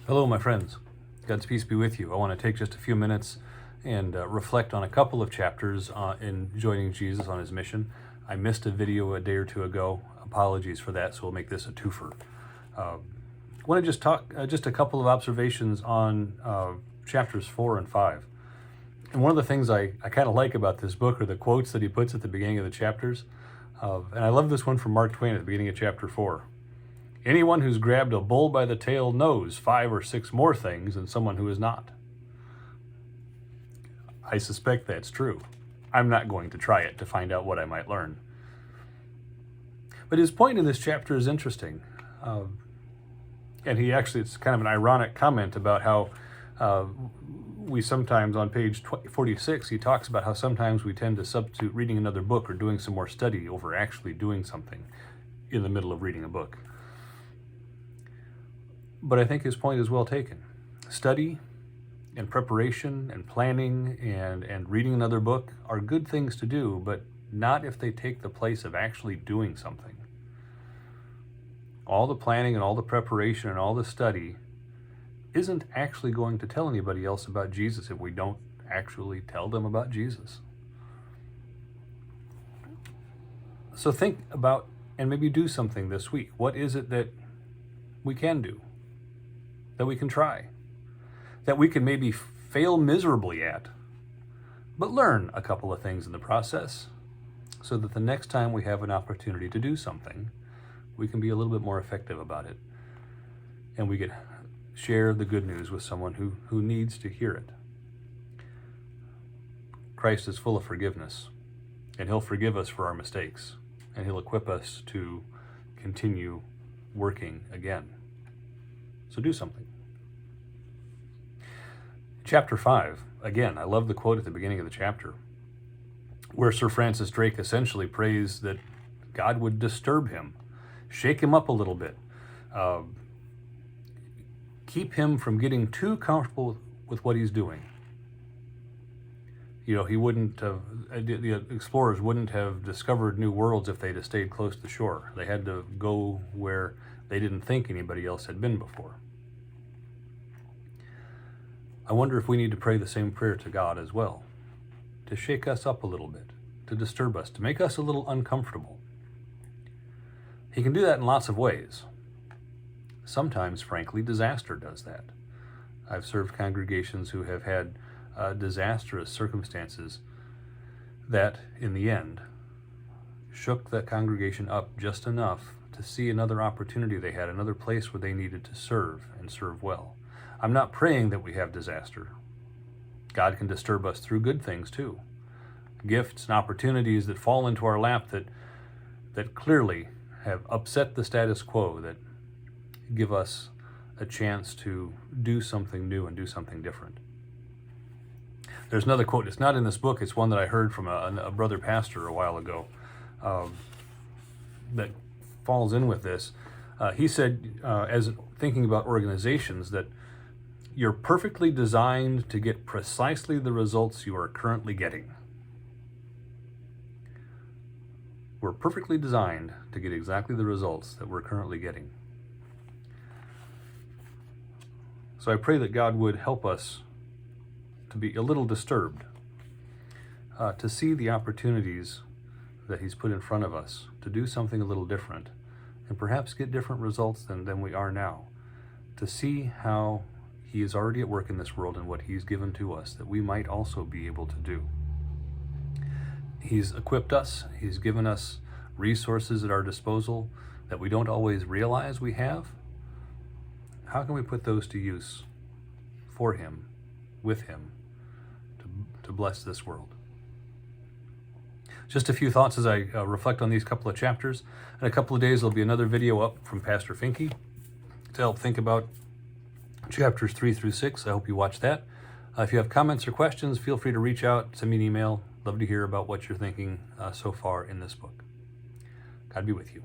Hello, my friends. God's peace be with you. I want to take just a few minutes and reflect on a couple of chapters in joining Jesus on his mission. I missed a video a day or two ago. Apologies for that, so we'll make this a twofer. I want to just talk just a couple of observations on chapters 4 and 5. And one of the things I kind of like about this book are the quotes that he puts at the beginning of the chapters. And I love this one from Mark Twain at the beginning of chapter 4. Anyone who's grabbed a bull by the tail knows 5 or 6 more things than someone who is not. I suspect that's true. I'm not going to try it to find out what I might learn. But his point in this chapter is interesting. And it's kind of an ironic comment about how we sometimes, on page 46, he talks about how sometimes we tend to substitute reading another book or doing some more study over actually doing something in the middle of reading a book. But I think his point is well taken. Study and preparation and planning and reading another book are good things to do, but not if they take the place of actually doing something. All the planning and all the preparation and all the study isn't actually going to tell anybody else about Jesus if we don't actually tell them about Jesus. So think about and maybe do something this week. What is it that we can do? That we can try, that we can maybe fail miserably at, but learn a couple of things in the process so that the next time we have an opportunity to do something, we can be a little bit more effective about it, and we can share the good news with someone who needs to hear it. Christ is full of forgiveness, and he'll forgive us for our mistakes, and he'll equip us to continue working again. So do something. Chapter 5, again, I love the quote at the beginning of the chapter, where Sir Francis Drake essentially prays that God would disturb him, shake him up a little bit, keep him from getting too comfortable with what he's doing. You know, the explorers wouldn't have discovered new worlds if they'd have stayed close to shore. They had to go where they didn't think anybody else had been before. I wonder if we need to pray the same prayer to God as well, to shake us up a little bit, to disturb us, to make us a little uncomfortable. He can do that in lots of ways. Sometimes, frankly, disaster does that. I've served congregations who have had disastrous circumstances that, in the end, shook that congregation up just enough to see another opportunity they had, another place where they needed to serve and serve well. I'm not praying that we have disaster. God can disturb us through good things too. Gifts and opportunities that fall into our lap that clearly have upset the status quo, that give us a chance to do something new and do something different. There's another quote. It's not in this book. It's one that I heard from a brother pastor a while ago that falls in with this. He said, as thinking about organizations, that you're perfectly designed to get precisely the results you are currently getting. We're perfectly designed to get exactly the results that we're currently getting. So I pray that God would help us to be a little disturbed, to see the opportunities that he's put in front of us, to do something a little different, and perhaps get different results than we are now, to see how he is already at work in this world and what he's given to us that we might also be able to do. He's equipped us. He's given us resources at our disposal that we don't always realize we have. How can we put those to use for him, with him, to bless this world? Just a few thoughts as I reflect on these couple of chapters. In a couple of days, there'll be another video up from Pastor Finke to help think about chapters 3 through 6. I hope you watch that. If you have comments or questions, feel free to reach out, send me an email. Love to hear about what you're thinking so far in this book. God be with you.